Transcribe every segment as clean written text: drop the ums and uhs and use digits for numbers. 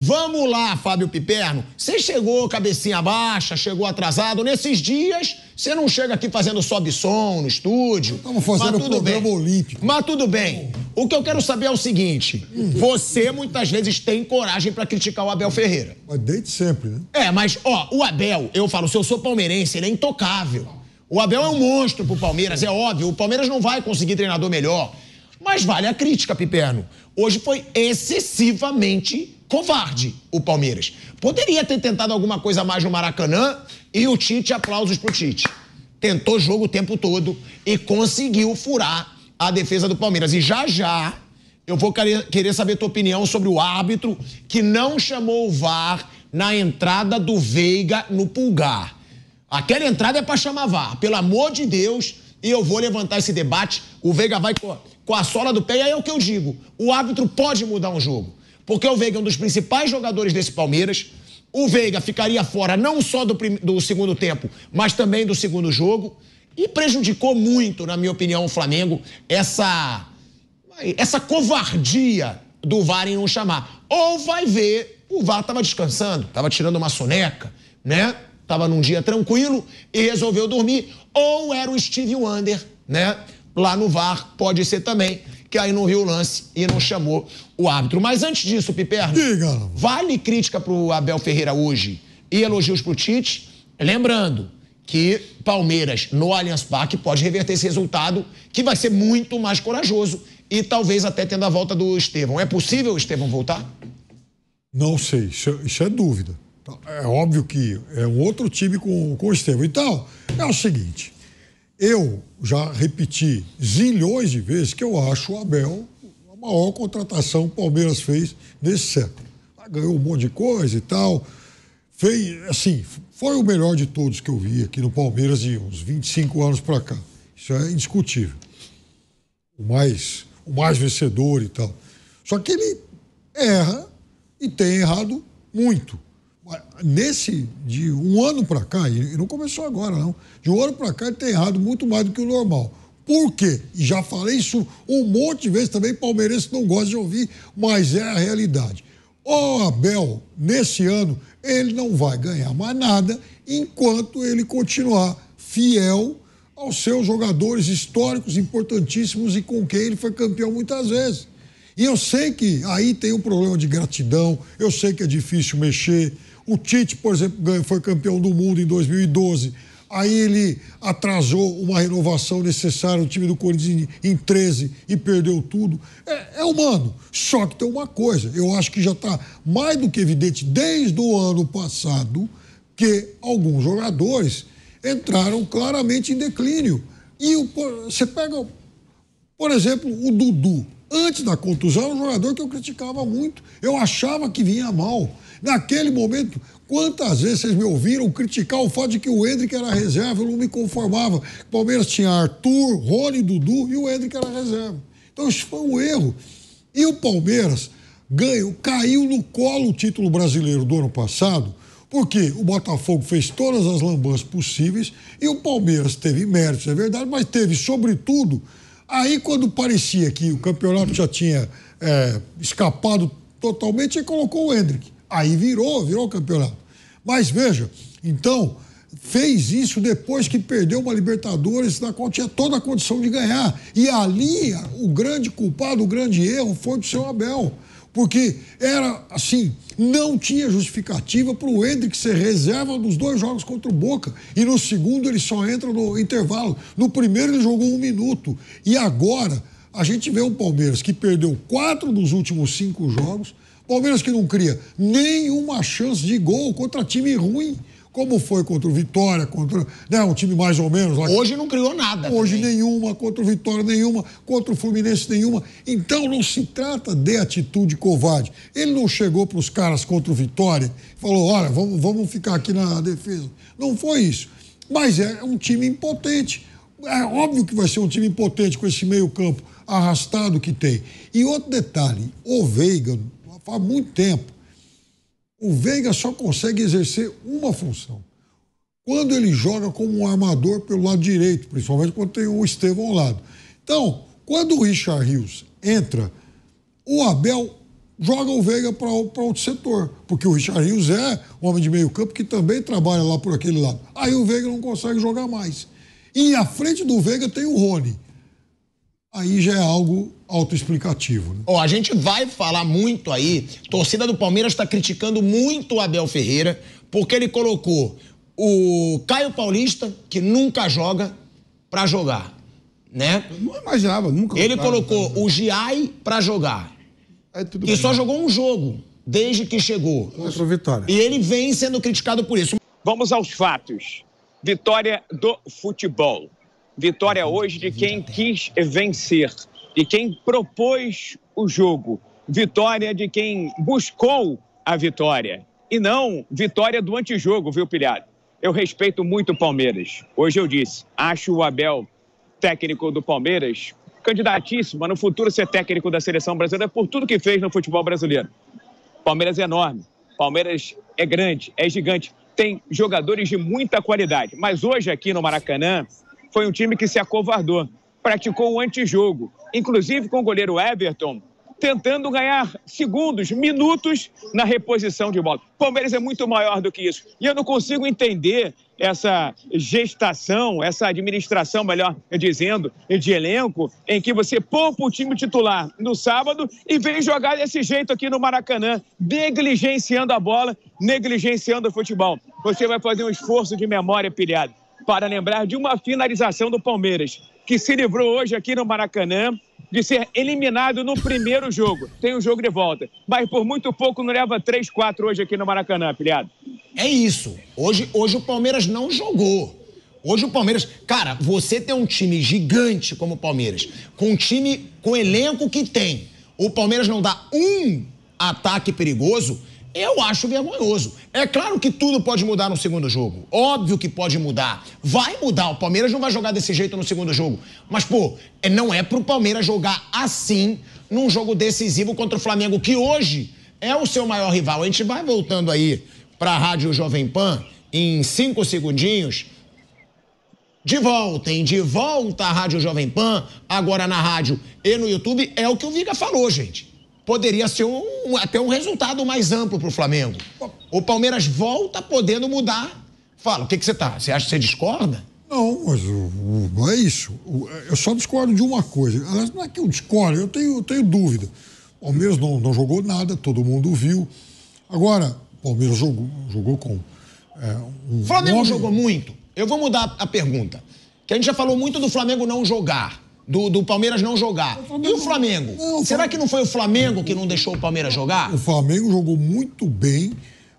Vamos lá, Fábio Piperno. Você chegou cabecinha baixa, chegou atrasado. Nesses dias, você não chega aqui fazendo sobe-som no estúdio. Estamos fazendo o programa olímpico. Mas tudo bem. O que eu quero saber é o seguinte. Você, muitas vezes, tem coragem pra criticar o Abel Ferreira. Mas desde sempre, né? Mas, o Abel, eu falo, se eu sou palmeirense, ele é intocável. O Abel é um monstro pro Palmeiras, é óbvio. O Palmeiras não vai conseguir treinador melhor. Mas vale a crítica, Piperno. Hoje foi excessivamente covarde o Palmeiras. Poderia ter tentado alguma coisa mais no Maracanã e o Tite, aplausos pro Tite. Tentou jogo o tempo todo e conseguiu furar a defesa do Palmeiras. E já eu vou querer saber tua opinião sobre o árbitro que não chamou o VAR na entrada do Veiga no Pulgar. Aquela entrada é pra chamar VAR, pelo amor de Deus, e eu vou levantar esse debate. O Veiga vai com a sola do pé, e aí é o que eu digo. O árbitro pode mudar um jogo. Porque o Veiga é um dos principais jogadores desse Palmeiras. O Veiga ficaria fora não só do segundo tempo, mas também do segundo jogo. E prejudicou muito, na minha opinião, o Flamengo, essa covardia do VAR em não chamar. Ou vai ver, o VAR estava descansando, estava tirando uma soneca, né? Estava num dia tranquilo e resolveu dormir. Ou era o Steve Wonder, né? Lá no VAR, pode ser também, que aí não viu o lance e não chamou o árbitro. Mas antes disso, Piperno, vale crítica pro Abel Ferreira hoje e elogios pro Tite, lembrando que Palmeiras no Allianz Parque pode reverter esse resultado, que vai ser muito mais corajoso e talvez até tendo a volta do Estevão. É possível o Estevão voltar? Não sei, isso é dúvida. É óbvio que é um outro time com o Estevão. Então, é o seguinte, eu já repeti zilhões de vezes que eu acho o Abel a maior contratação que o Palmeiras fez nesse século. Ganhou um monte de coisa e tal. Fez, assim, foi o melhor de todos que eu vi aqui no Palmeiras de uns 25 anos para cá. Isso é indiscutível. O mais vencedor e tal. Só que ele erra e tem errado muito. De um ano para cá, e não começou agora não, de um ano para cá ele tem errado muito mais do que o normal. Por quê? E já falei isso um monte de vezes também, palmeirense não gosta de ouvir, mas é a realidade. O Abel, nesse ano, ele não vai ganhar mais nada enquanto ele continuar fiel aos seus jogadores históricos importantíssimos e com quem ele foi campeão muitas vezes. E eu sei que aí tem um problema de gratidão, eu sei que é difícil mexer. O Tite, por exemplo, foi campeão do mundo em 2012. Aí ele atrasou uma renovação necessária no time do Corinthians em 13 e perdeu tudo. É humano. Só que tem uma coisa, eu acho que já está mais do que evidente desde o ano passado que alguns jogadores entraram claramente em declínio. E você pega, por exemplo, o Dudu. Antes da contusão, era um jogador que eu criticava muito. Eu achava que vinha mal. Naquele momento, quantas vezes vocês me ouviram criticar o fato de que o Endrick era reserva? Eu não me conformava. O Palmeiras tinha Arthur, Rony, Dudu e o Endrick era reserva. Então isso foi um erro. E o Palmeiras caiu no colo o título brasileiro do ano passado, porque o Botafogo fez todas as lambanças possíveis e o Palmeiras teve méritos, é verdade, mas teve, sobretudo, aí quando parecia que o campeonato já tinha escapado totalmente, ele colocou o Endrick. Aí virou o campeonato. Mas veja, então, fez isso depois que perdeu uma Libertadores na qual tinha toda a condição de ganhar. E ali, o grande culpado, o grande erro foi do seu Abel. Porque era assim, não tinha justificativa para o Endrick ser reserva nos 2 jogos contra o Boca. E no segundo ele só entra no intervalo. No primeiro ele jogou 1 minuto. E agora a gente vê um Palmeiras que perdeu 4 dos últimos 5 jogos. Palmeiras que não cria nenhuma chance de gol contra time ruim, como foi contra o Vitória, contra um time mais ou menos. Lá. Hoje não criou nada. Hoje também. Nenhuma, contra o Vitória nenhuma, contra o Fluminense nenhuma. Então não se trata de atitude covarde. Ele não chegou para os caras contra o Vitória e falou, olha, vamos ficar aqui na defesa. Não foi isso. Mas é um time impotente. É óbvio que vai ser um time impotente com esse meio campo arrastado que tem. E outro detalhe, o Veiga... Faz muito tempo, o Veiga só consegue exercer uma função. Quando ele joga como um armador pelo lado direito, principalmente quando tem o Estevão ao lado. Então, quando o Richard Rios entra, o Abel joga o Veiga para outro setor. Porque o Richard Rios é um homem de meio campo que também trabalha lá por aquele lado. Aí o Veiga não consegue jogar mais. E à frente do Veiga tem o Rony. Aí já é algo autoexplicativo. Né? A gente vai falar muito aí, a torcida do Palmeiras está criticando muito o Abel Ferreira, porque ele colocou o Caio Paulista, que nunca joga, para jogar, né? Eu não imaginava, nunca. Ele colocou o Giai para jogar, que só jogou um jogo, desde que chegou. Contra o Vitória. E ele vem sendo criticado por isso. Vamos aos fatos. Vitória do futebol. Vitória hoje de quem quis vencer, de quem propôs o jogo. Vitória de quem buscou a vitória. E não vitória do antijogo, viu, Pilhado? Eu respeito muito o Palmeiras. Hoje eu disse, acho o Abel, técnico do Palmeiras, candidatíssimo a no futuro ser técnico da seleção brasileira por tudo que fez no futebol brasileiro. Palmeiras é enorme, Palmeiras é grande, é gigante, tem jogadores de muita qualidade. Mas hoje aqui no Maracanã, foi um time que se acovardou, praticou o antijogo, inclusive com o goleiro Everton, tentando ganhar segundos, minutos na reposição de bola. O Palmeiras é muito maior do que isso. E eu não consigo entender essa gestação, essa administração, melhor dizendo, de elenco, em que você poupa o time titular no sábado e vem jogar desse jeito aqui no Maracanã, negligenciando a bola, negligenciando o futebol. Você vai fazer um esforço de memória, Pilhado, para lembrar de uma finalização do Palmeiras, que se livrou hoje aqui no Maracanã de ser eliminado no primeiro jogo. Tem um jogo de volta, mas por muito pouco não leva 3-4 hoje aqui no Maracanã, Pilhado. É isso. Hoje o Palmeiras não jogou. Hoje o Palmeiras... Cara, você tem um time gigante como o Palmeiras, com um time com elenco que tem. O Palmeiras não dá um ataque perigoso, eu acho vergonhoso. É claro que tudo pode mudar no segundo jogo. Óbvio que pode mudar. Vai mudar. O Palmeiras não vai jogar desse jeito no segundo jogo. Mas, pô, não é pro Palmeiras jogar assim num jogo decisivo contra o Flamengo, que hoje é o seu maior rival. A gente vai voltando aí pra Rádio Jovem Pan em 5 segundinhos. De volta, hein? De volta à Rádio Jovem Pan, agora na rádio e no YouTube. É o que o Viga falou, gente. Poderia ser até um resultado mais amplo pro Flamengo. O Palmeiras volta podendo mudar. Fala, o que você tá? Você acha que você discorda? Não, mas não é isso. Eu só discordo de uma coisa. Aliás, não é que eu discordo, eu tenho dúvida. O Palmeiras não jogou nada, todo mundo viu. Agora, o Palmeiras jogou com o Flamengo jogou muito. Eu vou mudar a pergunta. Que a gente já falou muito do Flamengo não jogar. Do Palmeiras não jogar. E o Flamengo? Será que não foi o Flamengo que não deixou o Palmeiras jogar? O Flamengo jogou muito bem,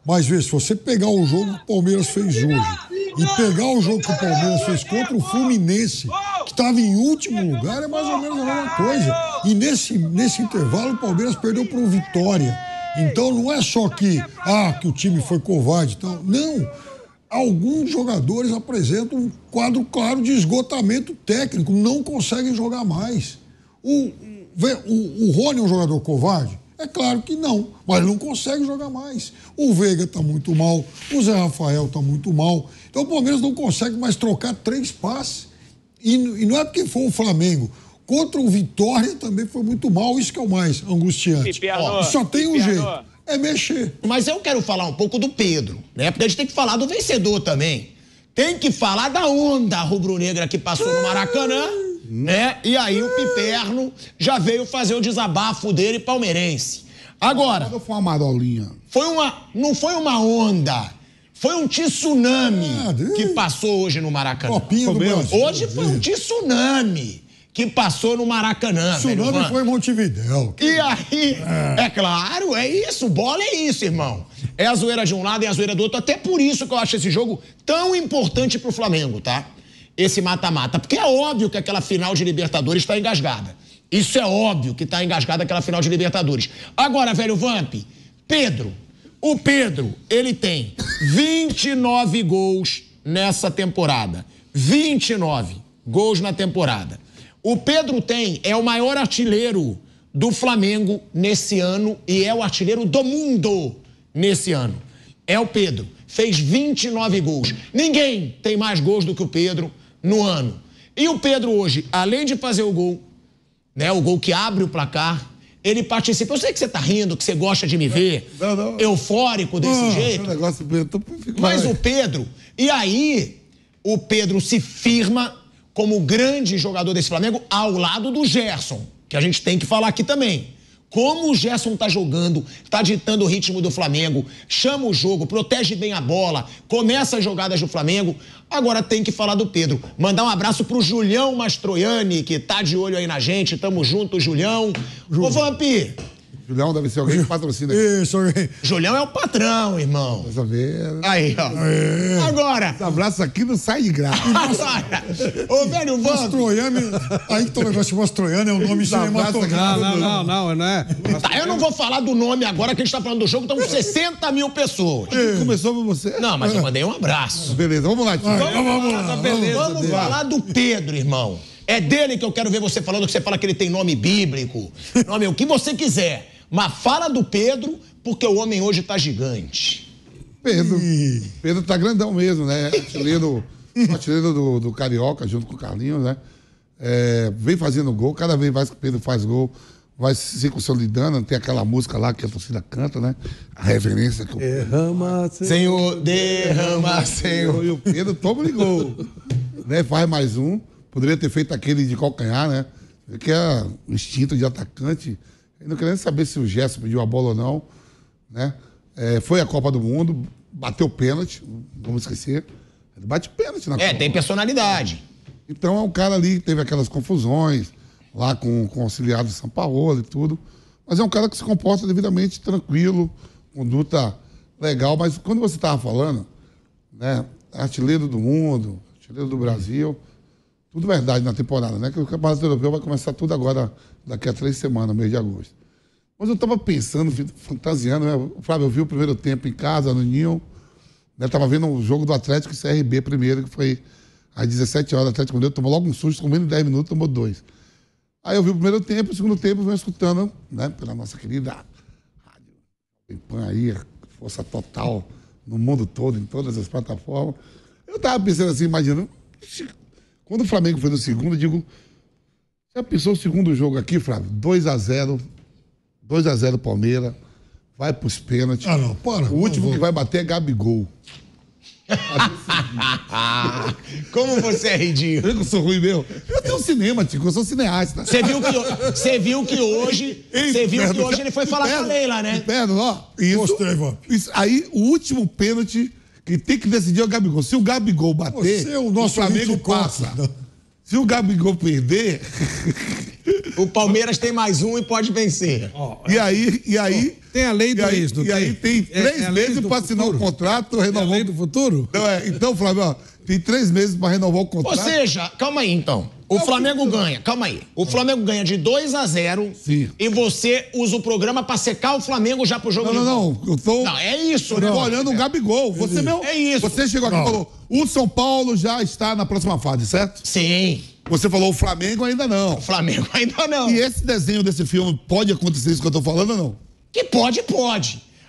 mas vê, se você pegar o jogo que o Palmeiras fez hoje e pegar o jogo que o Palmeiras fez contra o Fluminense, que estava em último lugar, é mais ou menos a mesma coisa. E nesse intervalo o Palmeiras perdeu para o Vitória. Então não é só que o time foi covarde e tal. Não. Alguns jogadores apresentam um quadro claro de esgotamento técnico, não conseguem jogar mais. O Rony é um jogador covarde? É claro que não, mas não consegue jogar mais. O Veiga está muito mal, o Zé Rafael está muito mal. Então o Palmeiras não consegue mais trocar 3 passes. E não é porque foi o Flamengo. Contra o Vitória também foi muito mal, isso que é o mais angustiante. Só tem um jeito. É mexer. Mas eu quero falar um pouco do Pedro, né? Porque a gente tem que falar do vencedor também. Tem que falar da onda rubro-negra que passou no Maracanã, né? E aí o Piperno já veio fazer o desabafo dele palmeirense. Agora... Foi uma marolinha. Não foi uma onda. Foi um tsunami que passou hoje no Maracanã. Hoje foi um tsunami que passou no Maracanã. Tsunami foi em Montevidéu. E aí, é claro, é isso. Bola é isso, irmão. É a zoeira de um lado e a zoeira do outro. Até por isso que eu acho esse jogo tão importante pro Flamengo, tá? Esse mata-mata. Porque é óbvio que aquela final de Libertadores tá engasgada. Isso é óbvio que tá engasgada aquela final de Libertadores. Agora, velho Vamp, o Pedro, ele tem 29 gols nessa temporada. 29 gols na temporada. O Pedro é o maior artilheiro do Flamengo nesse ano e é o artilheiro do mundo nesse ano. É o Pedro. Fez 29 gols. Ninguém tem mais gols do que o Pedro no ano. E o Pedro hoje, além de fazer o gol, né, o gol que abre o placar, ele participa. Eu sei que você tá rindo, que você gosta de me ver eufórico desse jeito. Mas o Pedro... E aí, o Pedro se firma como grande jogador desse Flamengo ao lado do Gerson, que a gente tem que falar aqui também. Como o Gerson tá jogando, tá ditando o ritmo do Flamengo, chama o jogo, protege bem a bola, começa as jogadas do Flamengo. Agora tem que falar do Pedro. Mandar um abraço pro Julião Mastroianni, que tá de olho aí na gente. Tamo junto, Julião. Ô, Vampi. Julião deve ser alguém que patrocina aqui. Isso, alguém. Julião é o patrão, irmão. Vai saber. Aí, ó. Agora. Esse abraço aqui não sai de graça. Agora. Ô, velho, Vampi. Mastroianni, aí que tem o negócio de Mastroianni, é um nome cinematográfico. Não é. Tá, eu não vou falar do nome agora, que a gente tá falando do jogo, estão 60 mil pessoas. Começou por você? Não, mas eu mandei um abraço. Beleza, vamos lá, tio. Vamos falar do Pedro, irmão. É dele que eu quero ver você falando, que você fala que ele tem nome bíblico, nome o que você quiser. Mas fala do Pedro, porque o homem hoje tá gigante. Pedro tá grandão mesmo, né? Artilheiro do Carioca, junto com o Carlinhos, né? Vem fazendo gol, cada vez mais que o Pedro faz gol, vai se consolidando. Tem aquela música lá que a torcida canta, né? A reverência que o Derrama, Senhor, derrama, Senhor. E o Pedro toma de gol, né? Faz mais um. Poderia ter feito aquele de calcanhar, né? Que é o instinto de atacante. Eu não querendo saber se o Gerson pediu a bola ou não, né? Foi a Copa do Mundo, bateu pênalti, vamos esquecer. Ele bate pênalti na Copa. Tem personalidade. Então é um cara ali que teve aquelas confusões, lá com o auxiliar do São Paulo e tudo. Mas é um cara que se comporta devidamente tranquilo, conduta legal. Mas quando você estava falando, né? Artilheiro do mundo, artilheiro do Brasil, tudo verdade na temporada, né? Que o Campeonato Europeu vai começar tudo agora, daqui a 3 semanas, mês de agosto. Mas eu estava pensando, fantasiando, né? Flávio, eu vi o primeiro tempo em casa, no Ninho, né? Tava vendo o jogo do Atlético e CRB primeiro, que foi às 17 horas, o Atlético Mineiro tomou logo um susto, com menos de 10 minutos, tomou 2. Aí eu vi o primeiro tempo, o segundo tempo eu venho escutando, né? Pela nossa querida Rádio Pan aí, força total no mundo todo, em todas as plataformas. Eu tava pensando assim, imaginando, quando o Flamengo foi no segundo, eu digo, já pensou o segundo jogo aqui, Flávio? 2-0 Palmeiras, vai pros pênaltis. Ah, não, para. O último que vai bater é Gabigol. Como você é ridículo. Eu sou ruim mesmo. Eu tenho cinema, Tico, eu sou cineasta. Você viu que hoje ele foi falar com a Leila, né? Isso, aí, o último pênalti que tem que decidir é o Gabigol. Se o Gabigol bater, o Flamengo passa. Se o Gabigol perder... O Palmeiras tem mais um e pode vencer. E aí... Tem a lei do ex, não tem? E aí tem 3 meses para assinar o contrato, renovar... É a lei do futuro? Então, Flávio, ó, tem 3 meses para renovar o contrato. Ou seja, calma aí então. O Flamengo ganha, calma aí. O Flamengo ganha de 2-0. Sim. E você usa o programa pra secar o Flamengo já pro jogo de volta. Não, é isso, eu né? tô olhando o Gabigol. Você mesmo. É isso. Você chegou aqui e falou: o São Paulo já está na próxima fase, certo? Sim. Você falou: o Flamengo ainda não. O Flamengo ainda não. E esse desenho desse filme pode acontecer isso que eu tô falando ou não? Que pode.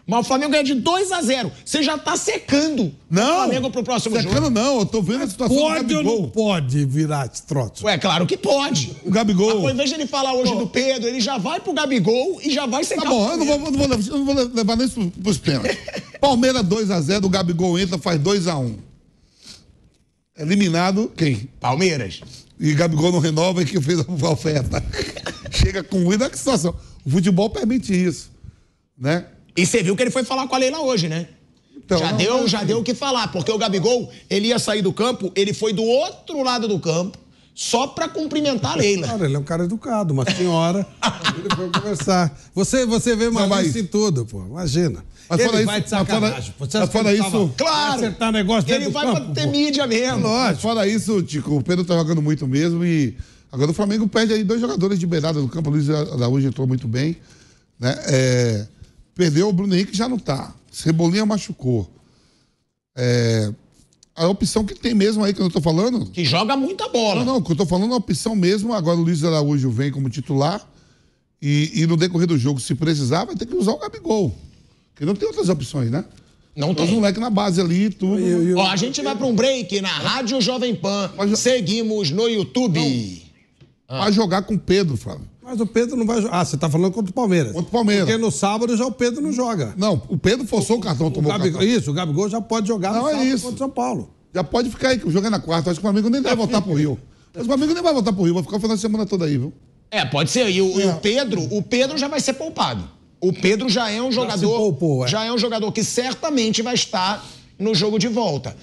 Mas o Flamengo ganha de 2-0. Você já tá secando o Flamengo pro próximo jogo. Secando não, eu tô vendo a situação do Gabigol. Pode ou não pode virar esse troço? Ué, claro que pode. O Gabigol... Mas, ao invés de ele falar hoje do Pedro, ele já vai pro Gabigol e já vai secar. Tá bom, eu não vou levar nem pros pênaltis. Palmeiras 2-0, o Gabigol entra, faz 2-1. Eliminado quem? Palmeiras. E Gabigol não renova e que fez a oferta. Chega com muita situação. O futebol permite isso, né? E você viu que ele foi falar com a Leila hoje, né? Então, já deu o que falar, porque o Gabigol, ele ia sair do campo, ele foi do outro lado do campo, só pra cumprimentar a Leila. Claro, ele é um cara educado, uma senhora. Ele foi conversar. Você vê isso em tudo, pô, imagina. Mas ele fora vai isso, de sacanagem. Claro, acertar negócio ele vai campo, pra ter mídia mesmo. Mas fora isso, Tico, o Pedro tá jogando muito mesmo e agora o Flamengo perde aí 2 jogadores de beirada do campo. O Luiz Araújo entrou muito bem, né? Perdeu o Bruno Henrique, já não tá. Cebolinha machucou. A opção que tem mesmo aí, que eu tô falando... Que joga muita bola. Não, o que eu tô falando é a opção mesmo. Agora o Luiz Araújo vem como titular e no decorrer do jogo, se precisar, vai ter que usar o Gabigol. Porque não tem outras opções, né? Não tem. Os moleques na base ali e tudo. Ó, a gente vai pra um break na Rádio Jovem Pan. Seguimos no YouTube. Vai jogar com o Pedro, Flávio. Mas o Pedro não vai jogar. Ah, você tá falando contra o Palmeiras. Contra o Palmeiras. Porque no sábado já o Pedro não joga. Não, o Pedro forçou o cartão, tomou o cartão. Isso, o Gabigol já pode jogar no sábado isso. contra o São Paulo. Já pode ficar aí, que o jogo é na quarta. Acho que o Flamengo nem vai voltar pro Rio. Mas o Flamengo nem vai voltar pro Rio, vai ficar o final de semana todo aí, viu? Pode ser. E o Pedro já vai ser poupado. O Pedro já é um jogador. Já é um jogador que certamente vai estar no jogo de volta.